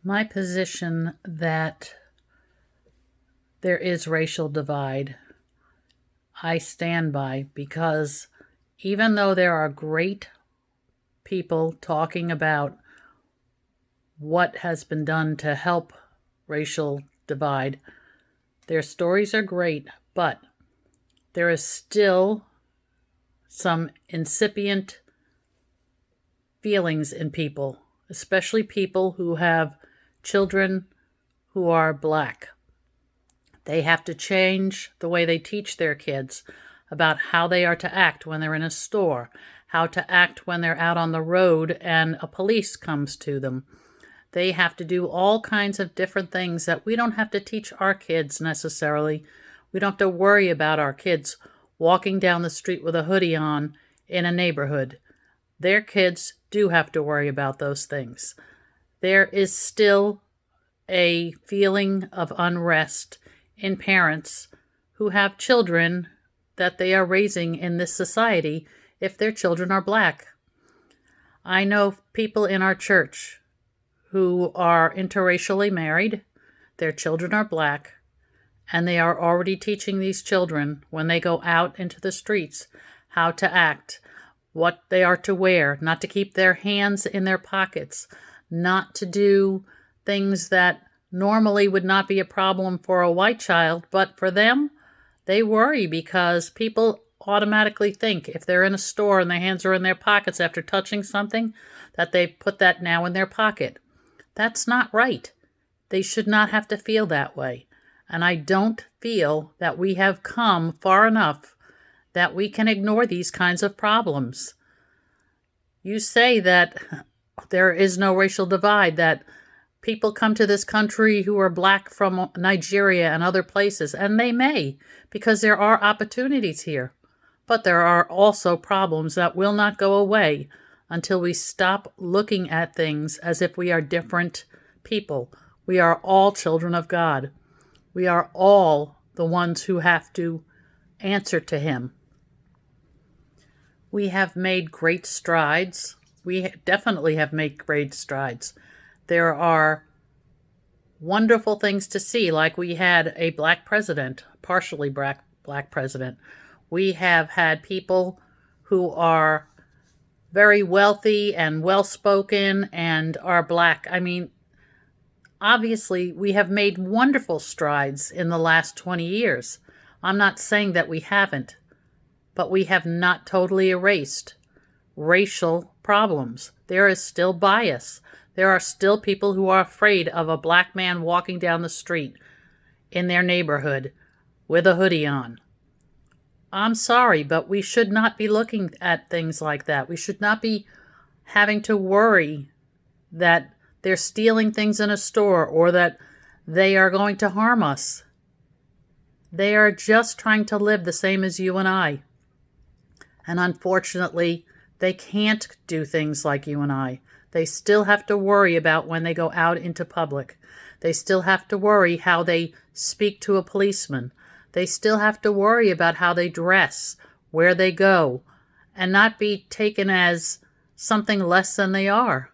My position that there is racial divide, I stand by, because even though there are great people talking about what has been done to help racial divide, their stories are great, but there is still some incipient feelings in people, especially people who have children who are black. They have to change the way they teach their kids about how they are to act when they're in a store, how to act when they're out on the road and a police comes to them. They have to do all kinds of different things that we don't have to teach our kids necessarily. We don't have to worry about our kids walking down the street with a hoodie on in a neighborhood. Their kids do have to worry about those things. There is still a feeling of unrest in parents who have children that they are raising in this society if their children are black. I know people in our church who are interracially married, their children are black, and they are already teaching these children when they go out into the streets how to act, what they are to wear, not to keep their hands in their pockets, not to do things that normally would not be a problem for a white child, but for them, they worry because people automatically think if they're in a store and their hands are in their pockets after touching something, that they put that now in their pocket. That's not right. They should not have to feel that way. And I don't feel that we have come far enough that we can ignore these kinds of problems. You say that there is no racial divide, that people come to this country who are black from Nigeria and other places, and they may, because there are opportunities here. But there are also problems that will not go away until we stop looking at things as if we are different people. We are all children of God. We are all the ones who have to answer to Him. We have made great strides. We definitely have made great strides. There are wonderful things to see, like we had a black president, partially black president. We have had people who are very wealthy and well-spoken and are black. I mean, obviously, we have made wonderful strides in the last 20 years. I'm not saying that we haven't, but we have not totally erased racial problems. There is still bias. There are still people who are afraid of a black man walking down the street in their neighborhood with a hoodie on. I'm sorry, but we should not be looking at things like that. We should not be having to worry that they're stealing things in a store or that they are going to harm us. They are just trying to live the same as you and I. And unfortunately, they can't do things like you and I. They still have to worry about when they go out into public. They still have to worry how they speak to a policeman. They still have to worry about how they dress, where they go, and not be taken as something less than they are.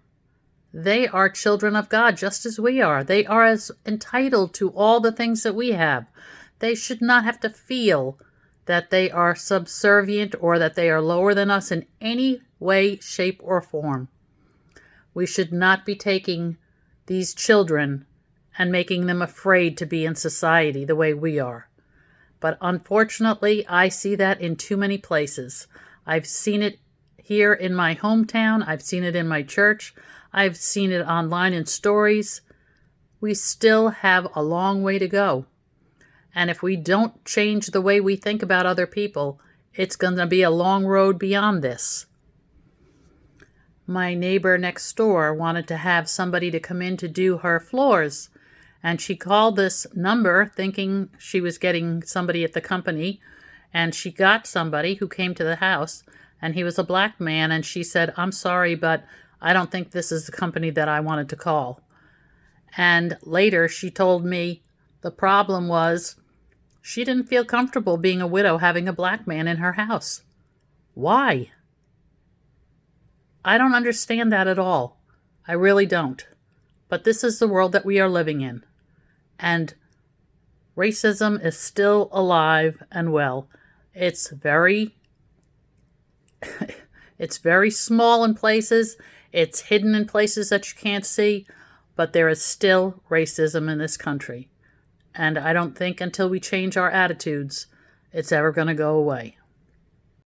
They are children of God just as we are. They are as entitled to all the things that we have. They should not have to feel that they are subservient or that they are lower than us in any way, shape, or form. We should not be taking these children and making them afraid to be in society the way we are. But unfortunately, I see that in too many places. I've seen it here in my hometown. I've seen it in my church. I've seen it online in stories. We still have a long way to go. And if we don't change the way we think about other people, it's going to be a long road beyond this. My neighbor next door wanted to have somebody to come in to do her floors. And she called this number thinking she was getting somebody at the company. And she got somebody who came to the house. And he was a black man. And she said, "I'm sorry, but I don't think this is the company that I wanted to call." And later she told me the problem was she didn't feel comfortable being a widow having a black man in her house. Why? I don't understand that at all. I really don't. But this is the world that we are living in. And racism is still alive and well. It's very small in places. It's hidden in places that you can't see, but there is still racism in this country. And I don't think until we change our attitudes, it's ever going to go away.